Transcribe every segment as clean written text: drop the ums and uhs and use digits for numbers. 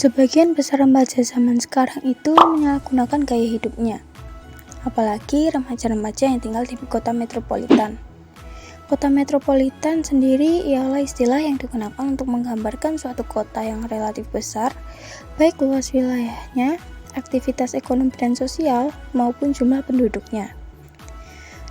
Sebagian besar remaja zaman sekarang itu menyalahgunakan gaya hidupnya, apalagi remaja-remaja yang tinggal di kota metropolitan. Kota metropolitan sendiri ialah istilah yang digunakan untuk menggambarkan suatu kota yang relatif besar, baik luas wilayahnya, aktivitas ekonomi dan sosial, maupun jumlah penduduknya.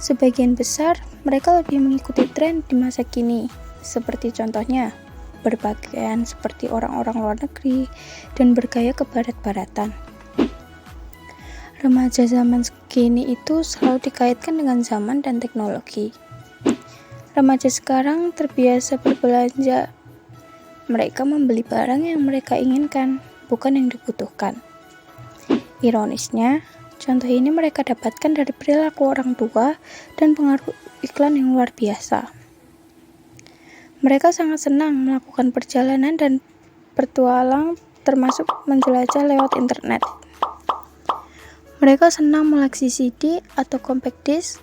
Sebagian besar mereka lebih mengikuti tren di masa kini, seperti contohnya berpakaian seperti orang-orang luar negeri dan bergaya kebarat-baratan. Remaja zaman kini itu selalu dikaitkan dengan zaman dan teknologi. Remaja sekarang terbiasa berbelanja. Mereka membeli barang yang mereka inginkan, bukan yang dibutuhkan. Ironisnya, contoh ini mereka dapatkan dari perilaku orang tua dan pengaruh iklan yang luar biasa. Mereka sangat senang melakukan perjalanan dan bertualang, termasuk menjelajah lewat internet. Mereka senang mengoleksi CD atau compact disc,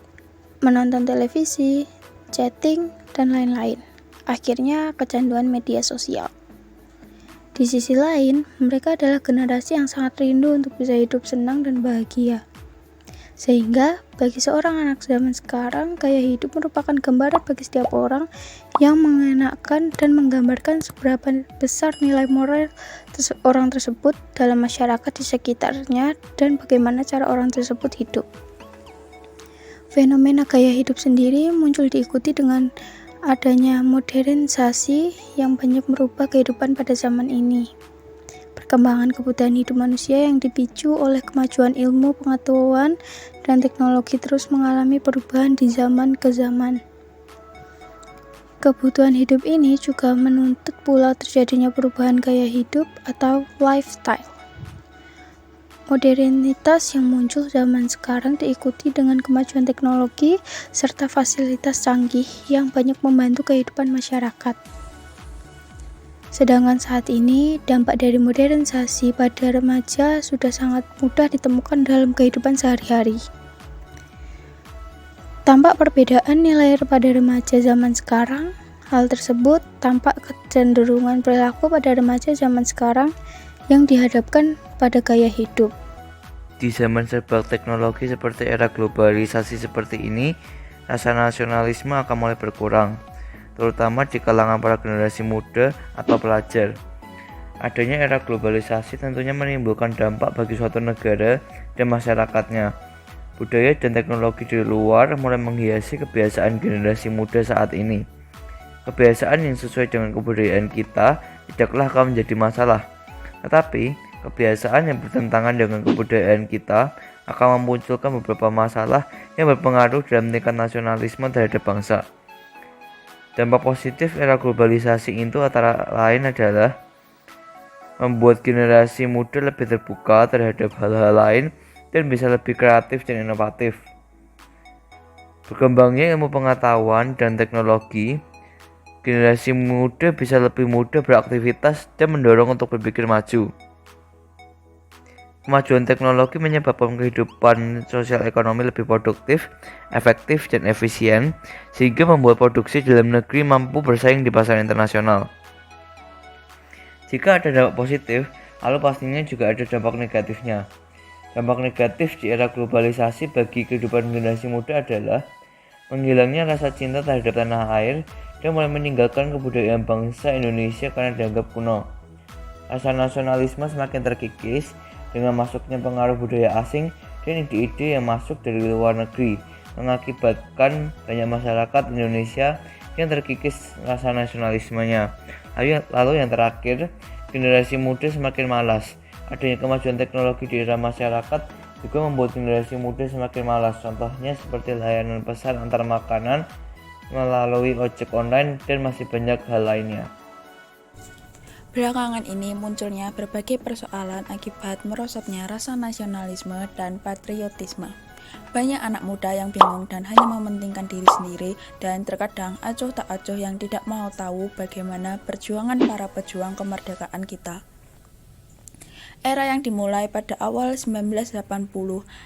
menonton televisi, chatting, dan lain-lain. Akhirnya kecanduan media sosial. Di sisi lain, mereka adalah generasi yang sangat rindu untuk bisa hidup senang dan bahagia. Sehingga, bagi seorang anak zaman sekarang, gaya hidup merupakan gambaran bagi setiap orang yang mengenakan dan menggambarkan seberapa besar nilai moral orang tersebut dalam masyarakat di sekitarnya dan bagaimana cara orang tersebut hidup. Fenomena gaya hidup sendiri muncul diikuti dengan adanya modernisasi yang banyak merubah kehidupan pada zaman ini. Perkembangan kebutuhan hidup manusia yang dipicu oleh kemajuan ilmu, pengetahuan, dan teknologi terus mengalami perubahan di zaman ke zaman. Kebutuhan hidup ini juga menuntut pula terjadinya perubahan gaya hidup atau lifestyle. Modernitas yang muncul zaman sekarang diikuti dengan kemajuan teknologi serta fasilitas canggih yang banyak membantu kehidupan masyarakat. Sedangkan saat ini, dampak dari modernisasi pada remaja sudah sangat mudah ditemukan dalam kehidupan sehari-hari. Tampak perbedaan nilai pada remaja zaman sekarang. Hal tersebut tampak kecenderungan perilaku pada remaja zaman sekarang yang dihadapkan pada gaya hidup. Di zaman serba teknologi seperti era globalisasi seperti ini, rasa nasionalisme akan mulai berkurang, terutama di kalangan para generasi muda atau pelajar. Adanya era globalisasi tentunya menimbulkan dampak bagi suatu negara dan masyarakatnya. Budaya dan teknologi di luar mulai menghiasi kebiasaan generasi muda saat ini. Kebiasaan yang sesuai dengan kebudayaan kita tidaklah akan menjadi masalah, tetapi kebiasaan yang bertentangan dengan kebudayaan kita akan memunculkan beberapa masalah yang berpengaruh dalam tingkat nasionalisme terhadap bangsa. Dampak positif era globalisasi itu antara lain adalah membuat generasi muda lebih terbuka terhadap hal-hal lain dan bisa lebih kreatif dan inovatif. Berkembangnya ilmu pengetahuan dan teknologi, generasi muda bisa lebih mudah beraktivitas dan mendorong untuk berpikir maju. Kemajuan teknologi menyebabkan kehidupan sosial ekonomi lebih produktif, efektif, dan efisien, sehingga membuat produksi dalam negeri mampu bersaing di pasar internasional. Jika ada dampak positif, lalu pastinya juga ada dampak negatifnya. Dampak negatif di era globalisasi bagi kehidupan generasi muda adalah menghilangnya rasa cinta terhadap tanah air dan mulai meninggalkan kebudayaan bangsa Indonesia karena dianggap kuno. Rasa nasionalisme semakin terkikis dengan masuknya pengaruh budaya asing dan ide-ide yang masuk dari luar negeri, mengakibatkan banyak masyarakat Indonesia yang terkikis rasa nasionalismenya. Lalu yang terakhir, generasi muda semakin malas. Adanya kemajuan teknologi di era masyarakat juga membuat generasi muda semakin malas. Contohnya seperti layanan pesan antar makanan melalui ojek online dan masih banyak hal lainnya. Belakangan ini munculnya berbagai persoalan akibat merosotnya rasa nasionalisme dan patriotisme. Banyak anak muda yang bingung dan hanya mementingkan diri sendiri dan terkadang acuh tak acuh yang tidak mau tahu bagaimana perjuangan para pejuang kemerdekaan kita. Era yang dimulai pada awal 1980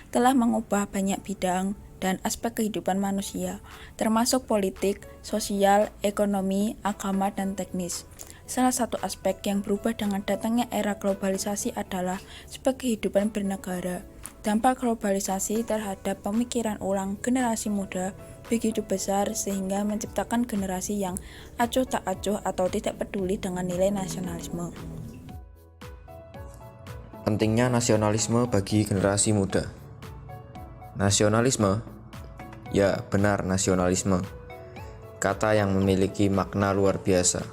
telah mengubah banyak bidang dan aspek kehidupan manusia, termasuk politik, sosial, ekonomi, agama, dan teknis. Salah satu aspek yang berubah dengan datangnya era globalisasi adalah sebagai kehidupan bernegara. Dampak globalisasi terhadap pemikiran ulang generasi muda begitu besar sehingga menciptakan generasi yang acuh tak acuh atau tidak peduli dengan nilai nasionalisme. Pentingnya nasionalisme bagi generasi muda. Nasionalisme? Ya, benar, nasionalisme. Kata yang memiliki makna luar biasa.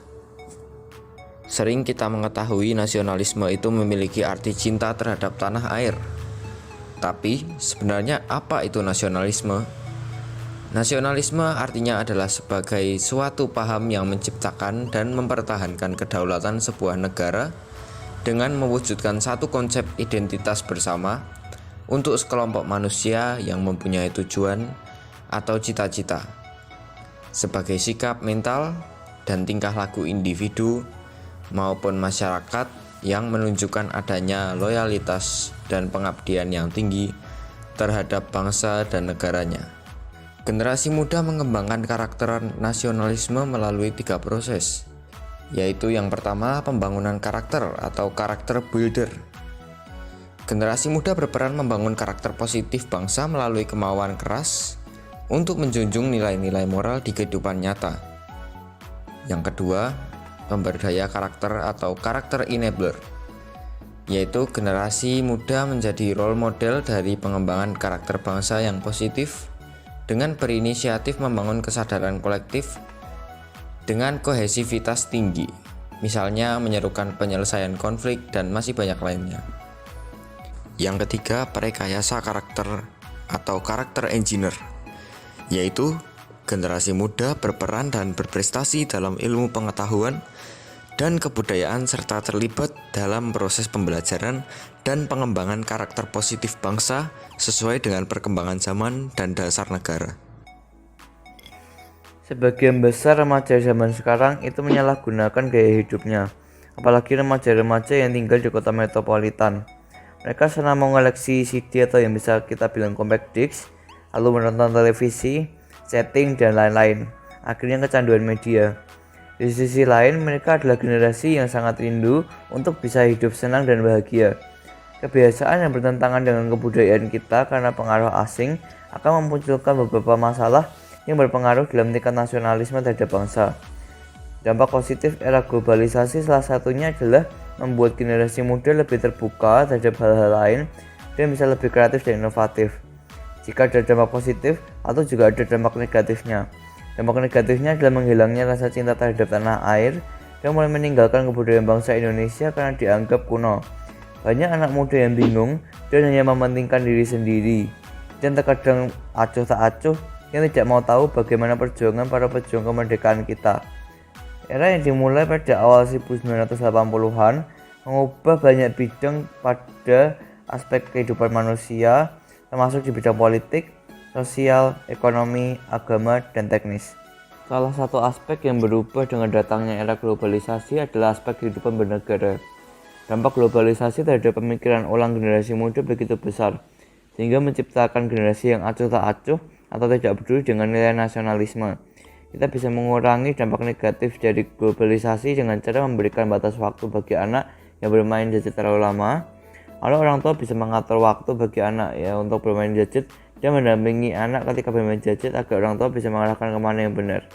Sering kita mengetahui nasionalisme itu memiliki arti cinta terhadap tanah air. Tapi, sebenarnya apa itu nasionalisme? Nasionalisme artinya adalah sebagai suatu paham yang menciptakan dan mempertahankan kedaulatan sebuah negara dengan mewujudkan satu konsep identitas bersama untuk sekelompok manusia yang mempunyai tujuan atau cita-cita, sebagai sikap mental dan tingkah laku individu maupun masyarakat yang menunjukkan adanya loyalitas dan pengabdian yang tinggi terhadap bangsa dan negaranya. Generasi muda mengembangkan karakter nasionalisme melalui 3 proses, yaitu yang pertama pembangunan karakter atau karakter builder. Generasi muda berperan membangun karakter positif bangsa melalui kemauan keras untuk menjunjung nilai-nilai moral di kehidupan nyata. Yang kedua, pemberdaya karakter atau karakter enabler, yaitu generasi muda menjadi role model dari pengembangan karakter bangsa yang positif dengan berinisiatif membangun kesadaran kolektif dengan kohesivitas tinggi, misalnya menyerukan penyelesaian konflik dan masih banyak lainnya. Yang ketiga, perekayasa karakter atau karakter engineer, yaitu generasi muda berperan dan berprestasi dalam ilmu pengetahuan dan kebudayaan serta terlibat dalam proses pembelajaran dan pengembangan karakter positif bangsa sesuai dengan perkembangan zaman dan dasar negara. Sebagian besar remaja zaman sekarang itu menyalahgunakan gaya hidupnya, apalagi remaja-remaja yang tinggal di kota metropolitan. Mereka senang mengoleksi CD atau yang bisa kita bilang compact disc, lalu menonton televisi, chatting, dan lain-lain. Akhirnya kecanduan media. Di sisi lain, mereka adalah generasi yang sangat rindu untuk bisa hidup senang dan bahagia. Kebiasaan yang bertentangan dengan kebudayaan kita karena pengaruh asing akan memunculkan beberapa masalah yang berpengaruh dalam tingkat nasionalisme terhadap bangsa. Dampak positif era globalisasi salah satunya adalah membuat generasi muda lebih terbuka terhadap hal-hal lain dan bisa lebih kreatif dan inovatif. Jika ada dampak positif, atau juga ada dampak negatifnya. Dampak negatifnya adalah menghilangnya rasa cinta terhadap tanah air dan mulai meninggalkan kebudayaan bangsa Indonesia karena dianggap kuno. Banyak anak muda yang bingung dan hanya mementingkan diri sendiri, dan terkadang acuh tak acuh yang tidak mau tahu bagaimana perjuangan para pejuang kemerdekaan kita. Era yang dimulai pada awal 1980-an mengubah banyak bidang pada aspek kehidupan manusia, termasuk di bidang politik, sosial, ekonomi, agama, dan teknis. Salah satu aspek yang berubah dengan datangnya era globalisasi adalah aspek kehidupan bernegara. Dampak globalisasi terhadap pemikiran ulang generasi muda begitu besar, sehingga menciptakan generasi yang acuh tak acuh atau tidak peduli dengan nilai nasionalisme. Kita bisa mengurangi dampak negatif dari globalisasi dengan cara memberikan batas waktu bagi anak yang bermain gadget terlalu lama. Lalu orang tua bisa mengatur waktu bagi anak untuk bermain gadget dan mendampingi anak ketika bermain gadget agar orang tua bisa mengarahkan kemana yang benar.